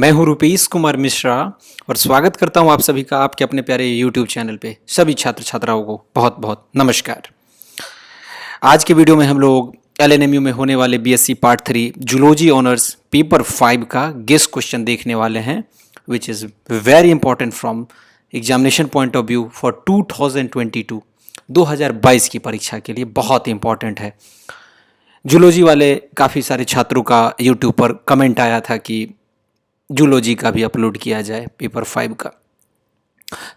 मैं हूं रुपेश कुमार मिश्रा और स्वागत करता हूं आप सभी का आपके अपने प्यारे YouTube चैनल पे। सभी छात्र छात्राओं को बहुत बहुत नमस्कार। आज के वीडियो में हम लोग LNMU में होने वाले BSc part 3 zoology honours paper 5 का गेस क्वेश्चन देखने वाले हैं, which is very important from examination point of view for 2022 की परीक्षा के लिए बहुत इंपॉर्टेंट है। जूलॉजी वाले काफ़ी सारे छात्रों का यूट्यूब पर कमेंट आया था कि जूलॉजी का भी अपलोड किया जाए पेपर 5 का।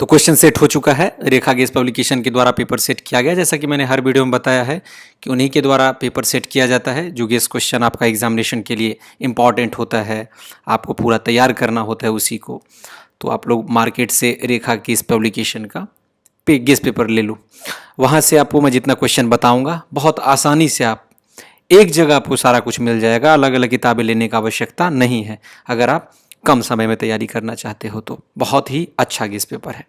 तो क्वेश्चन सेट हो चुका है, रेखा गेस पब्लिकेशन के द्वारा पेपर सेट किया गया। जैसा कि मैंने हर वीडियो में बताया है कि उन्हीं के द्वारा पेपर सेट किया जाता है। जो गेस क्वेश्चन आपका एग्जामिनेशन के लिए इम्पॉर्टेंट होता है, आपको पूरा तैयार करना होता है उसी को। तो आप लोग मार्केट से रेखा गेस पब्लिकेशन का गेस पेपर ले लो। वहाँ से आपको मैं जितना क्वेश्चन बताऊँगा बहुत आसानी से आप एक जगह आपको सारा कुछ मिल जाएगा। अलग अलग किताबें लेने का आवश्यकता नहीं है। अगर आप कम समय में तैयारी करना चाहते हो तो बहुत ही अच्छा गेस पेपर है।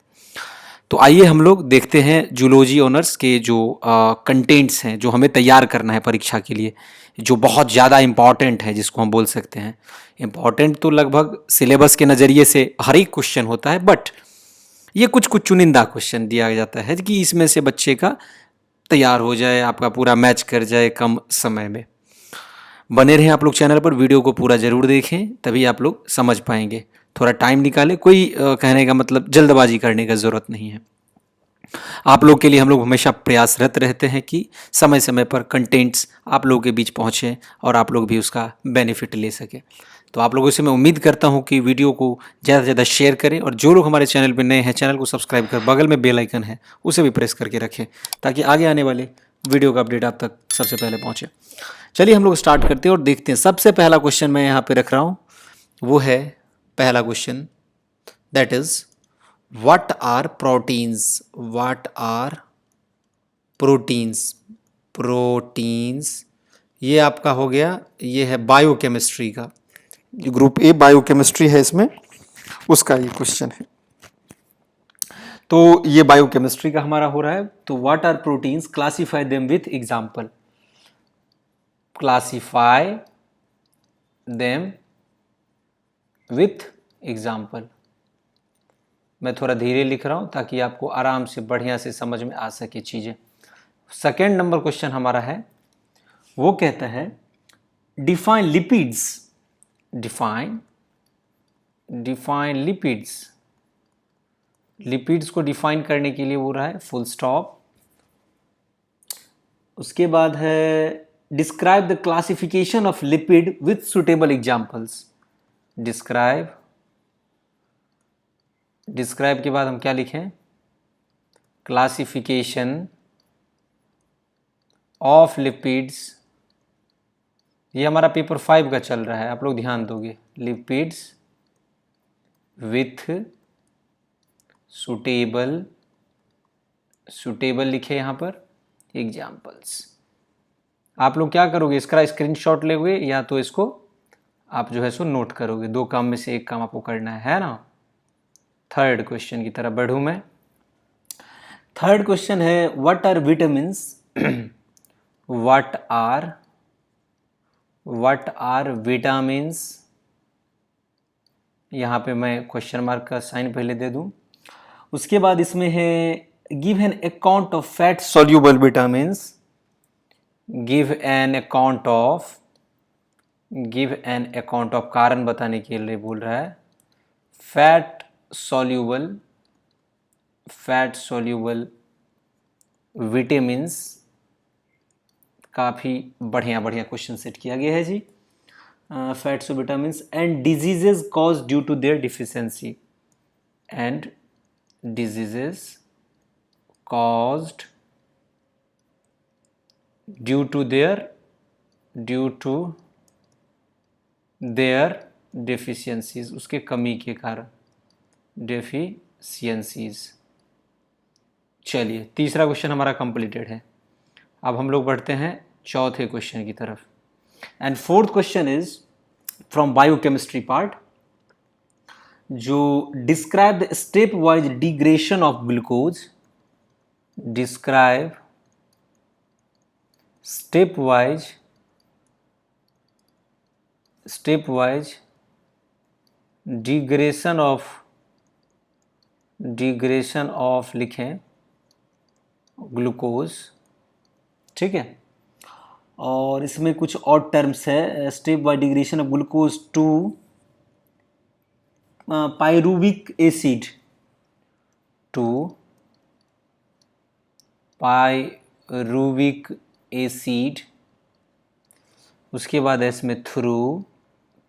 तो आइए हम लोग देखते हैं जूलॉजी ऑनर्स के जो कंटेंट्स हैं जो हमें तैयार करना है परीक्षा के लिए, जो बहुत ज़्यादा इम्पॉर्टेंट है, जिसको हम बोल सकते हैं। इम्पॉर्टेंट तो लगभग सिलेबस के नज़रिए से हर एक क्वेश्चन होता है, बट ये कुछ कुछ चुनिंदा क्वेश्चन दिया जाता है कि इसमें से बच्चे का तैयार हो जाए, आपका पूरा मैच कर जाए कम समय में। बने रहें आप लोग चैनल पर, वीडियो को पूरा ज़रूर देखें, तभी आप लोग समझ पाएंगे। थोड़ा टाइम निकालें, कोई कहने का मतलब जल्दबाजी करने का ज़रूरत नहीं है। आप लोग के लिए हम लोग हमेशा प्रयासरत रहते हैं कि समय समय पर कंटेंट्स आप लोगों के बीच पहुँचें और आप लोग भी उसका बेनिफिट ले सकें। तो आप लोगों से मैं उम्मीद करता हूं कि वीडियो को ज़्यादा से ज़्यादा शेयर करें, और जो लोग हमारे चैनल पर नए हैं, चैनल को सब्सक्राइब कर बगल में बेल आइकन है उसे भी प्रेस करके रखें, ताकि आगे आने वाले वीडियो का अपडेट आप तक सबसे पहले पहुँचे। चलिए हम लोग स्टार्ट करते हैं और देखते हैं। सबसे पहला क्वेश्चन मैं यहाँ पे रख रहा हूँ, वो है पहला question, that is what are proteins. What are proteins. Proteins ये आपका हो गया, ये है बायोकेमिस्ट्री का, जो ग्रुप ए बायोकेमिस्ट्री है इसमें, उसका ये क्वेश्चन है। तो ये बायोकेमिस्ट्री का हमारा हो रहा है। तो what are proteins, classify them with example. Classify them with example. मैं थोड़ा धीरे लिख रहा हूं ताकि आपको आराम से बढ़िया से समझ में आ सके चीज़ें। सेकेंड नंबर क्वेश्चन हमारा है, वो कहता है define lipids. Define define lipids. Lipids को डिफाइन करने के लिए वो रहा है फुल स्टॉप। उसके बाद है describe the classification of lipid with suitable examples. Describe. Describe के बाद हम क्या लिखें, क्लासिफिकेशन ऑफ लिपिड्स। ये हमारा पेपर 5 का चल रहा है, आप लोग ध्यान दोगे। लिपिड्स विथ सुटेबल, सुटेबल लिखे यहाँ पर एग्जाम्पल्स। आप लोग क्या करोगे, इसका स्क्रीनशॉट लोगे या तो इसको आप जो है सो नोट करोगे। दो काम में से एक काम आपको करना है ना। थर्ड क्वेश्चन की तरफ बढ़ूं मैं। थर्ड क्वेश्चन है what are vitamins. What are vitamins. यहाँ पे मैं क्वेश्चन मार्क का साइन पहले दे दूं। उसके बाद इसमें है give an account of fat soluble vitamins. Give an account of कारण बताने के लिए बोल रहा है। Fat soluble vitamins. काफ़ी बढ़िया बढ़िया क्वेश्चन सेट किया गया है जी। Fats vitamins and diseases cause due to their deficiency. And diseases caused due to their deficiencies, उसके कमी के कारण, डेफिशिएंसीज। चलिए तीसरा क्वेश्चन हमारा कंप्लीटेड है। अब हम लोग बढ़ते हैं चौथे क्वेश्चन की तरफ। And fourth question is from biochemistry part, जो describe the stepwise degradation of glucose. Describe stepwise degradation of लिखें ग्लूकोज, ठीक है। और इसमें कुछ और टर्म्स है, step by degradation of glucose to pyruvic acid, to pyruvic acid, उसके बाद है इसमें through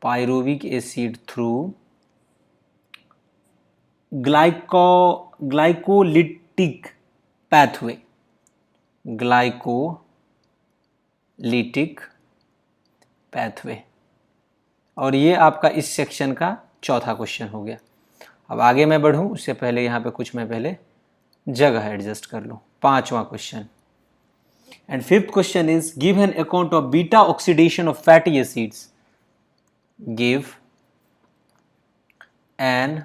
pyruvic acid through glycolytic pathway, glycolytic pathway. और ये आपका इस सेक्शन का चौथा क्वेश्चन हो गया। अब आगे मैं बढ़ूं उससे पहले यहाँ पे कुछ मैं पहले जगह एडजस्ट कर लूँ। पांचवा question and fifth question is give an account of beta oxidation of fatty acids, give an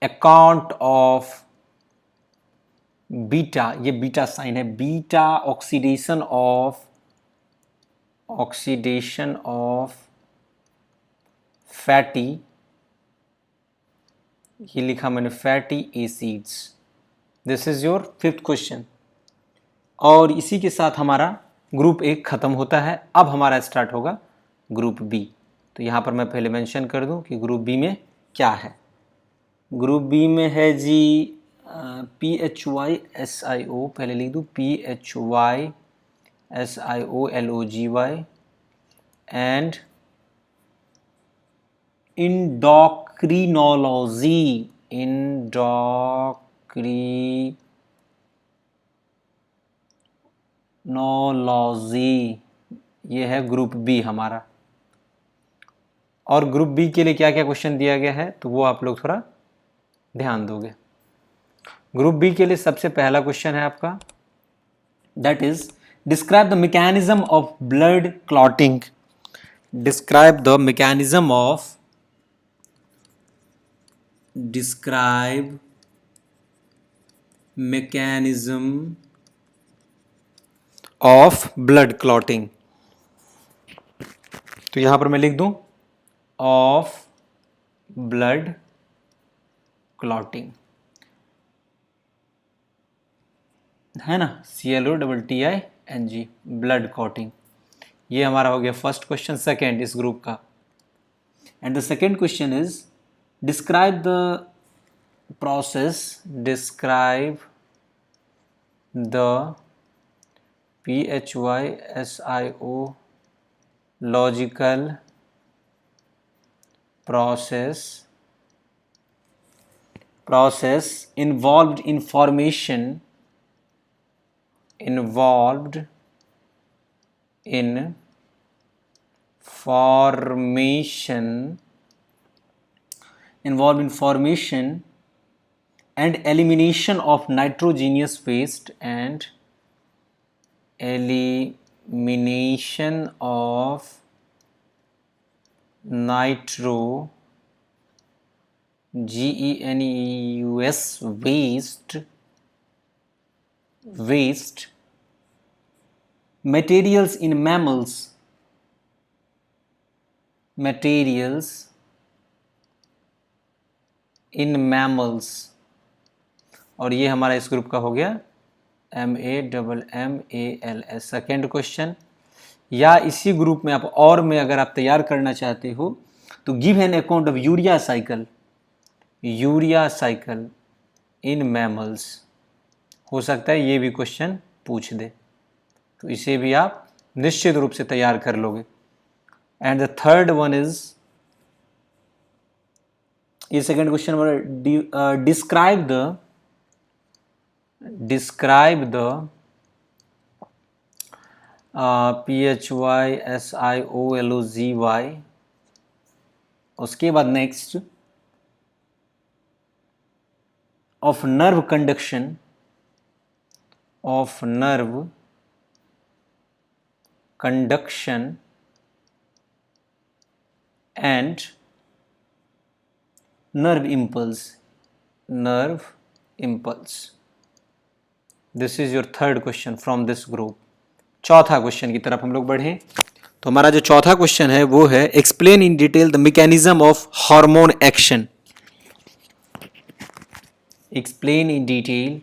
account of beta, ये बीटा साइन है, बीटा ऑक्सीडेशन ऑफ फैटी, ये लिखा मैंने fatty acids. This is your fifth question. और इसी के साथ हमारा ग्रुप ए खत्म होता है। अब हमारा स्टार्ट होगा ग्रुप बी। तो यहाँ पर मैं पहले मेंशन कर दूं कि ग्रुप बी में क्या है। ग्रुप बी में है जी PHYSIO, पहले लिख दूं PHYSIOLOGY एंड इंडोक्रिनोलॉजी, ये है ग्रुप बी हमारा। और ग्रुप बी के लिए क्या क्या क्वेश्चन दिया गया है तो वो आप लोग थोड़ा ध्यान दोगे। ग्रुप बी के लिए सबसे पहला क्वेश्चन है आपका, that is describe the mechanism of blood clotting. Describe the mechanism of blood clotting. तो यहां पर मैं लिख दूं ऑफ ब्लड क्लॉटिंग, है ना, CLOTTING, ब्लड क्लॉटिंग। ये हमारा हो गया फर्स्ट क्वेश्चन, सेकेंड इस ग्रुप का। And the second question is describe the process, describe the PHYSIO logical process involved in formation and elimination of nitrogenous waste and elimination of GENEUS waste materials in mammals, और ये हमारा इस group का हो गया MAMMALS second question. या इसी group में आप और में अगर आप तैयार करना चाहते हो तो give an account of urea cycle in mammals, हो सकता है ये भी क्वेश्चन पूछ दे, तो इसे भी आप निश्चित रूप से तैयार कर लोगे। And the third one is, ये सेकेंड क्वेश्चन वाला, डिस्क्राइब द PHYSIOLOGY। उसके बाद next of nerve conduction and nerve impulse. This is your third question from this group. चौथा क्वेश्चन की तरफ हम लोग बढ़े तो हमारा जो चौथा क्वेश्चन है वो है explain in detail the mechanism of hormone action. Explain in detail,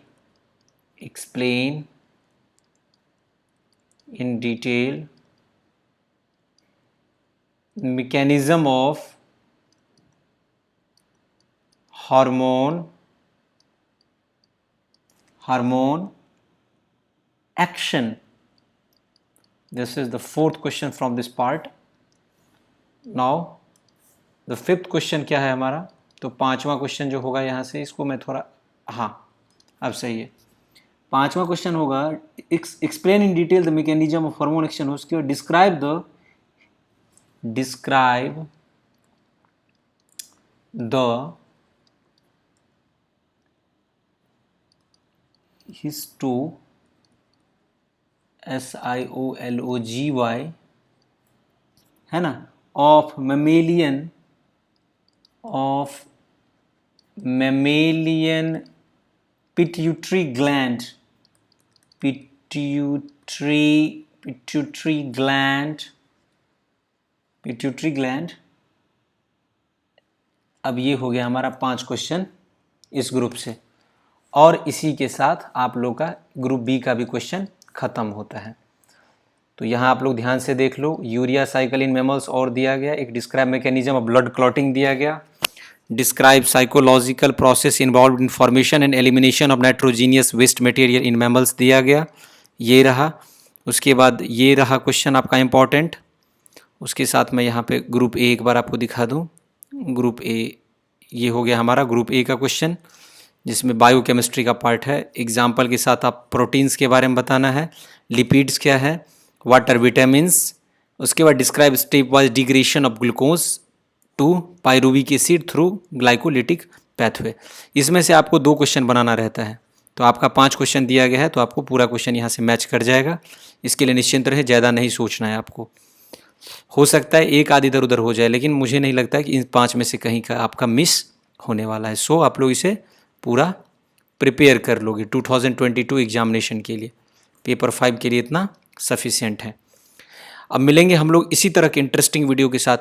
explain in detail mechanism of hormone action. This is the fourth question from this part. Now the fifth question क्या है हमारा, तो पांचवा question जो होगा यहाँ से, इसको मैं थोड़ा, हाँ अब सही है, पांचवा क्वेश्चन होगा explain in detail the mechanism of hormone action. उसके बाद डिस्क्राइब the histology है ना of mammalian pituitary gland। अब ये हो गया हमारा 5 क्वेश्चन इस ग्रुप से, और इसी के साथ आप लोग का ग्रुप बी का भी क्वेश्चन खत्म होता है। तो यहाँ आप लोग ध्यान से देख लो, यूरिया साइकिल इन मैमल्स और दिया गया, एक describe mechanism of blood clotting दिया गया, describe psychological process involve in formation and elimination of nitrogenous waste material in mammals दिया गया, ये रहा। उसके बाद ये रहा क्वेश्चन आपका इम्पॉर्टेंट। उसके साथ मैं यहाँ पे ग्रुप ए एक बार आपको दिखा दूँ। ग्रुप ए ये हो गया हमारा ग्रुप ए का क्वेश्चन, जिसमें बायोकेमिस्ट्री का पार्ट है। एग्जाम्पल के साथ आप प्रोटीन्स के बारे में बताना है, लिपिड्स क्या है, व्हाट आर विटामिन्स। उसके बाद describe stepwise degradation of glucose to pyruvic acid through glycolytic pathway. इसमें से आपको 2 क्वेश्चन बनाना रहता है, तो आपका 5 क्वेश्चन दिया गया है, तो आपको पूरा क्वेश्चन यहाँ से मैच कर जाएगा। इसके लिए निश्चिंत रहे, ज़्यादा नहीं सोचना है आपको। हो सकता है एक आध इधर उधर हो जाए, लेकिन मुझे नहीं लगता कि इन 5 में से कहीं का आपका मिस होने वाला है। सो आप लोग इसे पूरा प्रिपेयर कर लोगे 2022 एग्जामिनेशन के लिए। पेपर 5 के लिए इतना सफिशिएंट है। अब मिलेंगे हम लोग इसी तरह के इंटरेस्टिंग वीडियो के साथ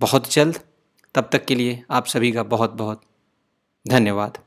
बहुत जल्द। तब तक के लिए आप सभी का बहुत बहुत धन्यवाद।